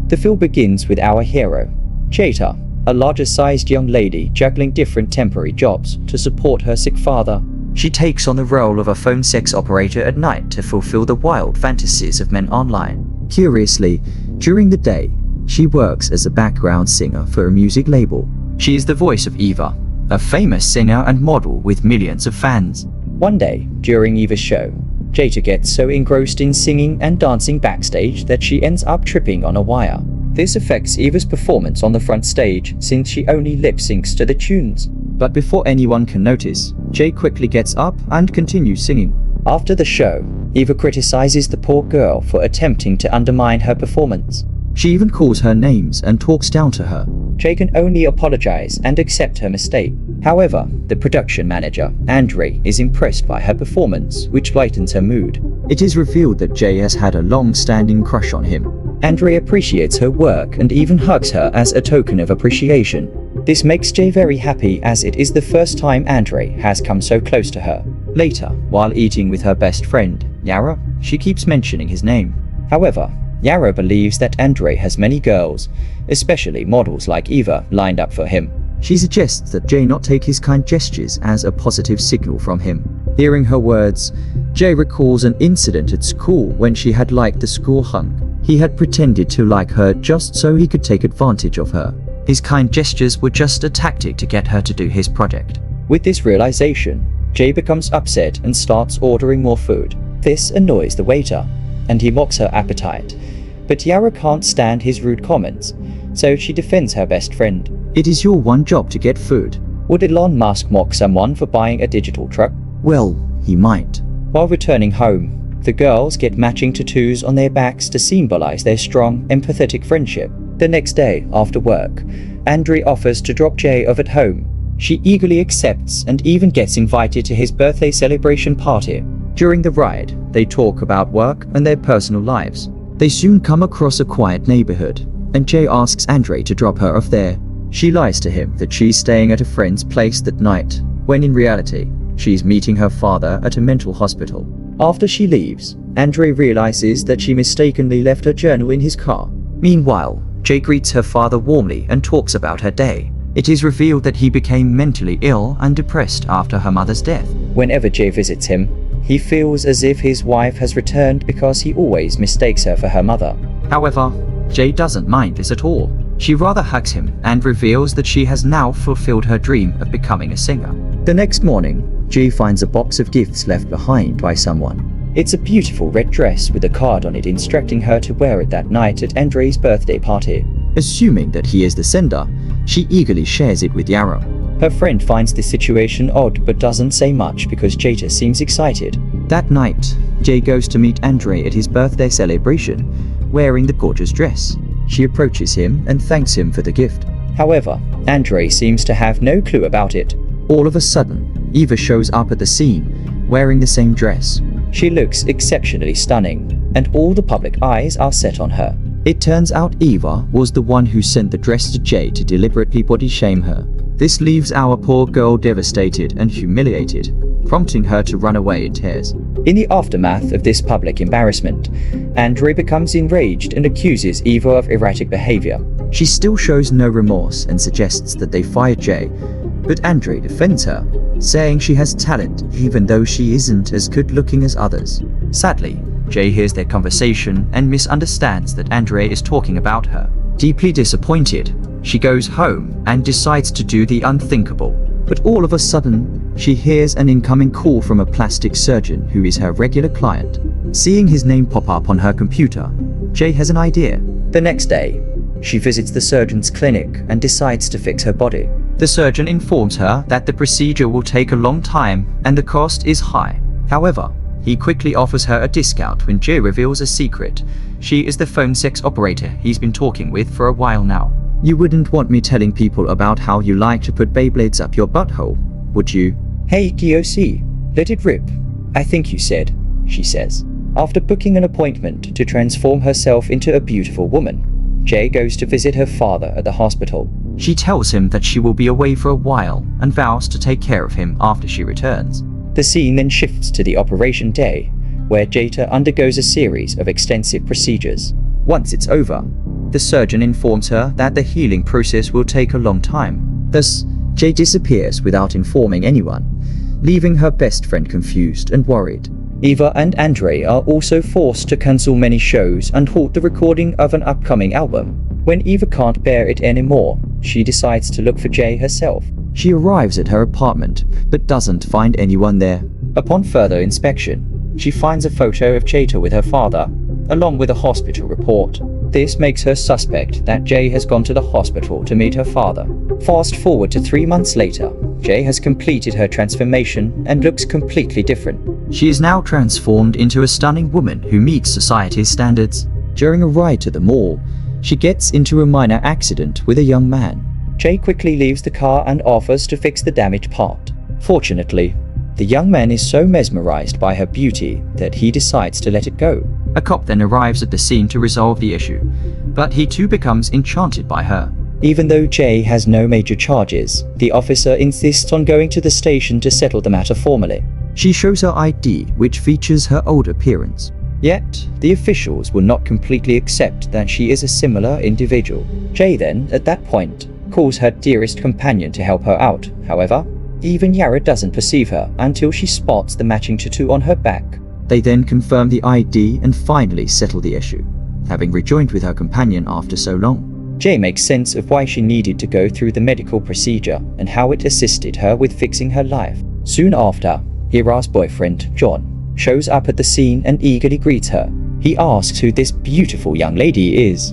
The film begins with our hero, Jita, a larger-sized young lady juggling different temporary jobs to support her sick father. She takes on the role of a phone sex operator at night to fulfill the wild fantasies of men online. Curiously, during the day, she works as a background singer for a music label. She is the voice of Eva, a famous singer and model with millions of fans. One day, during Eva's show, Jita gets so engrossed in singing and dancing backstage that she ends up tripping on a wire. This affects Eva's performance on the front stage since she only lip-syncs to the tunes. But before anyone can notice, Jay quickly gets up and continues singing. After the show, Eva criticizes the poor girl for attempting to undermine her performance. She even calls her names and talks down to her. Jay can only apologize and accept her mistake. However, the production manager, Andre, is impressed by her performance, which lightens her mood. It is revealed that Jay has had a long-standing crush on him. Andre appreciates her work and even hugs her as a token of appreciation. This makes Jay very happy as it is the first time Andre has come so close to her. Later, while eating with her best friend, Yara, she keeps mentioning his name. However, Yara believes that Andre has many girls, especially models like Eva, lined up for him. She suggests that Jay not take his kind gestures as a positive signal from him. Hearing her words, Jay recalls an incident at school when she had liked the school hunk. He had pretended to like her just so he could take advantage of her. His kind gestures were just a tactic to get her to do his project. With this realization, Jay becomes upset and starts ordering more food. This annoys the waiter, and he mocks her appetite. But Yara can't stand his rude comments, so she defends her best friend. It is your one job to get food. Would Elon Musk mock someone for buying a digital truck? Well, he might. While returning home, the girls get matching tattoos on their backs to symbolize their strong, empathetic friendship. The next day, after work, Andre offers to drop Jay off at home. She eagerly accepts and even gets invited to his birthday celebration party. During the ride, they talk about work and their personal lives. They soon come across a quiet neighborhood, and Jay asks Andre to drop her off there. She lies to him that she's staying at a friend's place that night, when in reality, she's meeting her father at a mental hospital. After she leaves, Andre realizes that she mistakenly left her journal in his car. Meanwhile, Jay greets her father warmly and talks about her day. It is revealed that he became mentally ill and depressed after her mother's death. Whenever Jay visits him, he feels as if his wife has returned because he always mistakes her for her mother. However, Jay doesn't mind this at all. She rather hugs him and reveals that she has now fulfilled her dream of becoming a singer. The next morning, Jay finds a box of gifts left behind by someone. It's a beautiful red dress with a card on it instructing her to wear it that night at Andre's birthday party. Assuming that he is the sender, she eagerly shares it with Yara. Her friend finds this situation odd but doesn't say much because Jita seems excited. That night, Jay goes to meet Andre at his birthday celebration, wearing the gorgeous dress. She approaches him and thanks him for the gift. However, Andre seems to have no clue about it. All of a sudden, Eva shows up at the scene, wearing the same dress. She looks exceptionally stunning, and all the public eyes are set on her. It turns out Eva was the one who sent the dress to Jay to deliberately body shame her. This leaves our poor girl devastated and humiliated, prompting her to run away in tears. In the aftermath of this public embarrassment, Andre becomes enraged and accuses Eva of erratic behavior. She still shows no remorse and suggests that they fire Jay, but Andre defends her, saying she has talent even though she isn't as good-looking as others. Sadly, Jay hears their conversation and misunderstands that Andre is talking about her. Deeply disappointed, she goes home and decides to do the unthinkable. But all of a sudden, she hears an incoming call from a plastic surgeon who is her regular client. Seeing his name pop up on her computer, Jay has an idea. The next day, she visits the surgeon's clinic and decides to fix her body. The surgeon informs her that the procedure will take a long time and the cost is high. However, he quickly offers her a discount when Jay reveals a secret. She is the phone sex operator he's been talking with for a while now. You wouldn't want me telling people about how you like to put Beyblades up your butthole, would you? Hey Kiyoshi, let it rip. I think you said, she says. After booking an appointment to transform herself into a beautiful woman, Jay goes to visit her father at the hospital. She tells him that she will be away for a while and vows to take care of him after she returns. The scene then shifts to the operation day, where Jita undergoes a series of extensive procedures. Once it's over, the surgeon informs her that the healing process will take a long time. Thus, Jay disappears without informing anyone, leaving her best friend confused and worried. Eva and Andre are also forced to cancel many shows and halt the recording of an upcoming album. When Eva can't bear it anymore, she decides to look for Jay herself. She arrives at her apartment, but doesn't find anyone there. Upon further inspection, she finds a photo of Jita with her father, along with a hospital report. This makes her suspect that Jay has gone to the hospital to meet her father. Fast forward to 3 months later, Jay has completed her transformation and looks completely different. She is now transformed into a stunning woman who meets society's standards. During a ride to the mall, she gets into a minor accident with a young man. Jay quickly leaves the car and offers to fix the damaged part. Fortunately, the young man is so mesmerized by her beauty that he decides to let it go. A cop then arrives at the scene to resolve the issue, but he too becomes enchanted by her. Even though Jay has no major charges, the officer insists on going to the station to settle the matter formally. She shows her ID, which features her old appearance. Yet, the officials will not completely accept that she is a similar individual. Jay then, at that point, calls her dearest companion to help her out. However, even Yara doesn't perceive her until she spots the matching tattoo on her back. They then confirm the ID and finally settle the issue, having rejoined with her companion after so long. Jay makes sense of why she needed to go through the medical procedure and how it assisted her with fixing her life. Soon after, Yara's boyfriend, John, shows up at the scene and eagerly greets her. He asks who this beautiful young lady is,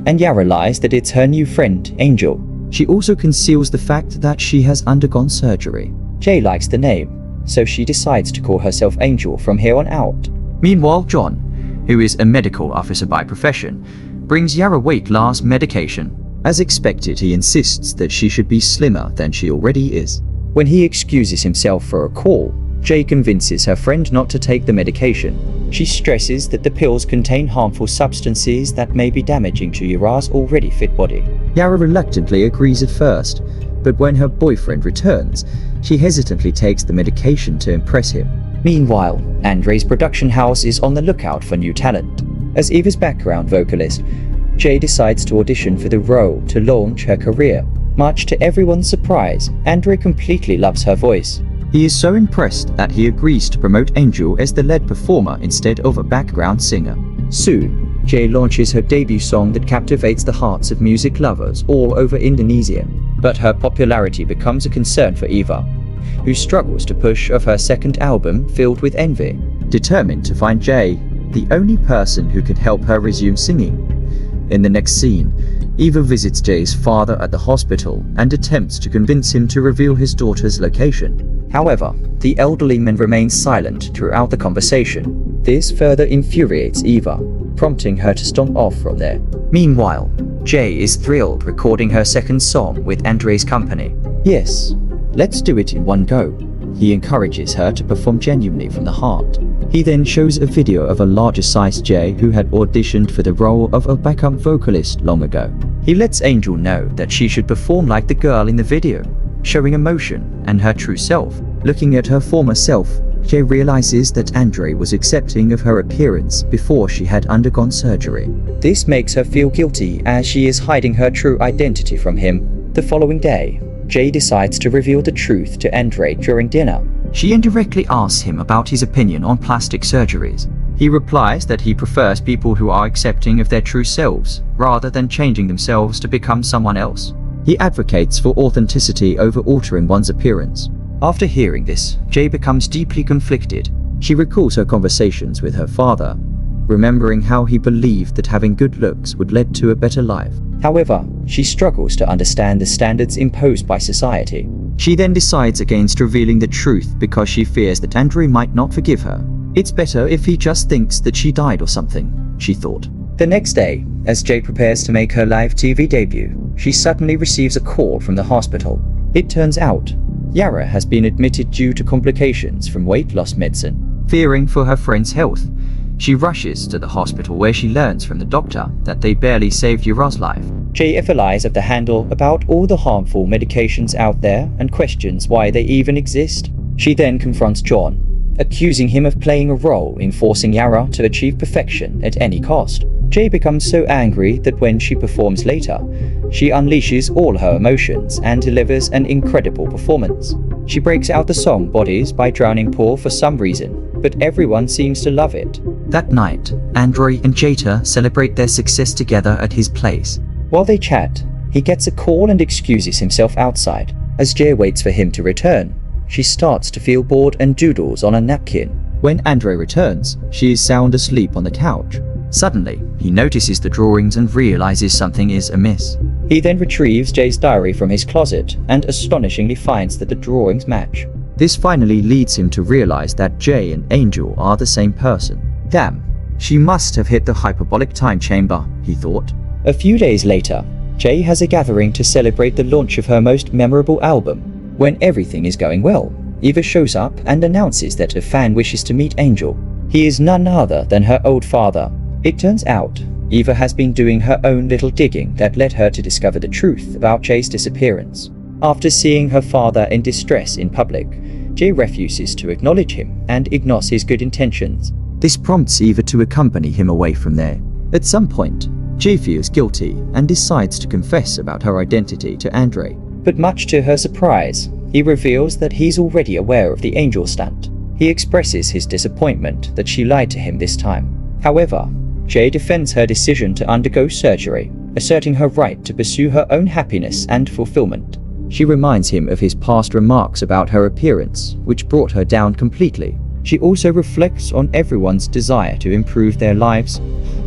and Yara lies that it's her new friend, Angel. She also conceals the fact that she has undergone surgery. Jay likes the name, so she decides to call herself Angel from here on out. Meanwhile, John, who is a medical officer by profession, brings Yara weight loss medication. As expected, he insists that she should be slimmer than she already is. When he excuses himself for a call, Jay convinces her friend not to take the medication. She stresses that the pills contain harmful substances that may be damaging to Yara's already fit body. Yara reluctantly agrees at first, but when her boyfriend returns, she hesitantly takes the medication to impress him. Meanwhile, Andre's production house is on the lookout for new talent. As Eva's background vocalist, Jay decides to audition for the role to launch her career. Much to everyone's surprise, Andre completely loves her voice. He is so impressed that he agrees to promote Angel as the lead performer instead of a background singer. Soon, Jay launches her debut song that captivates the hearts of music lovers all over Indonesia. But her popularity becomes a concern for Eva, who struggles to push off her second album filled with envy. Determined to find Jay, the only person who could help her resume singing. In the next scene, Eva visits Jay's father at the hospital and attempts to convince him to reveal his daughter's location. However, the elderly man remains silent throughout the conversation. This further infuriates Eva, prompting her to stomp off from there. Meanwhile, Jay is thrilled recording her second song with Andre's company. Yes, let's do it in one go. He encourages her to perform genuinely from the heart. He then shows a video of a larger-sized Jay who had auditioned for the role of a backup vocalist long ago. He lets Angel know that she should perform like the girl in the video, showing emotion and her true self. Looking at her former self, Jay realizes that Andre was accepting of her appearance before she had undergone surgery. This makes her feel guilty as she is hiding her true identity from him. The following day, Jay decides to reveal the truth to Andre during dinner. She indirectly asks him about his opinion on plastic surgeries. He replies that he prefers people who are accepting of their true selves, rather than changing themselves to become someone else. He advocates for authenticity over altering one's appearance. After hearing this, Jay becomes deeply conflicted. She recalls her conversations with her father, remembering how he believed that having good looks would lead to a better life. However, she struggles to understand the standards imposed by society. She then decides against revealing the truth because she fears that Andre might not forgive her. It's better if he just thinks that she died or something, she thought. The next day, as Jay prepares to make her live TV debut, she suddenly receives a call from the hospital. It turns out, Yara has been admitted due to complications from weight loss medicine. Fearing for her friend's health, she rushes to the hospital where she learns from the doctor that they barely saved Yara's life. Jay lies of the handle about all the harmful medications out there and questions why they even exist. She then confronts John, accusing him of playing a role in forcing Yara to achieve perfection at any cost. Jay becomes so angry that when she performs later, she unleashes all her emotions and delivers an incredible performance. She breaks out the song Bodies by Drowning Pool for some reason, but everyone seems to love it. That night, Android and Jita celebrate their success together at his place. While they chat, he gets a call and excuses himself outside. As Jay waits for him to return, she starts to feel bored and doodles on a napkin. When Android returns, she is sound asleep on the couch. Suddenly, he notices the drawings and realizes something is amiss. He then retrieves Jay's diary from his closet and astonishingly finds that the drawings match. This finally leads him to realize that Jay and Angel are the same person. Damn, she must have hit the hyperbolic time chamber, he thought. A few days later, Jay has a gathering to celebrate the launch of her most memorable album. When everything is going well, Eva shows up and announces that a fan wishes to meet Angel. He is none other than her old father. It turns out, Eva has been doing her own little digging that led her to discover the truth about Jay's disappearance. After seeing her father in distress in public, Jay refuses to acknowledge him and ignores his good intentions. This prompts Eva to accompany him away from there. At some point, Jay feels guilty and decides to confess about her identity to Andre. But much to her surprise, he reveals that he's already aware of the Angel stunt. He expresses his disappointment that she lied to him this time. However, Jay defends her decision to undergo surgery, asserting her right to pursue her own happiness and fulfillment. She reminds him of his past remarks about her appearance, which brought her down completely. She also reflects on everyone's desire to improve their lives,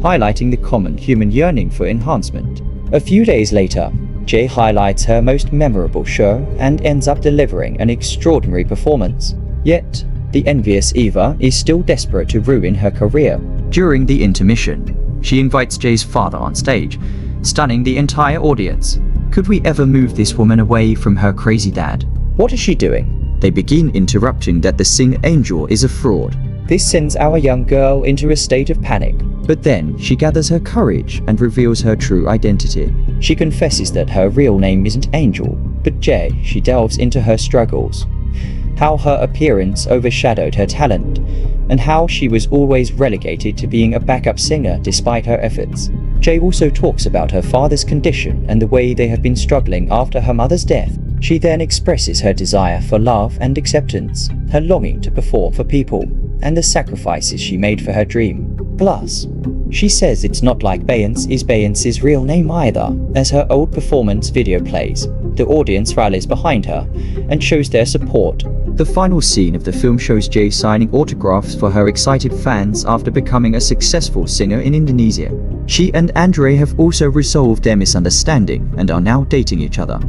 highlighting the common human yearning for enhancement. A few days later, Jay highlights her most memorable show and ends up delivering an extraordinary performance. Yet, the envious Eva is still desperate to ruin her career. During the intermission, she invites Jay's father on stage, stunning the entire audience. Could we ever move this woman away from her crazy dad? What is she doing? They begin interrupting that the singer Angel is a fraud. This sends our young girl into a state of panic. But then she gathers her courage and reveals her true identity. She confesses that her real name isn't Angel, but Jay. She delves into her struggles, how her appearance overshadowed her talent, and how she was always relegated to being a backup singer despite her efforts. Jay also talks about her father's condition and the way they have been struggling after her mother's death. She then expresses her desire for love and acceptance, her longing to perform for people, and the sacrifices she made for her dream. Plus, she says it's not like Beyoncé's real name either. As her old performance video plays, the audience rallies behind her and shows their support. The final scene of the film shows Jay signing autographs for her excited fans after becoming a successful singer in Indonesia. She and Andre have also resolved their misunderstanding and are now dating each other.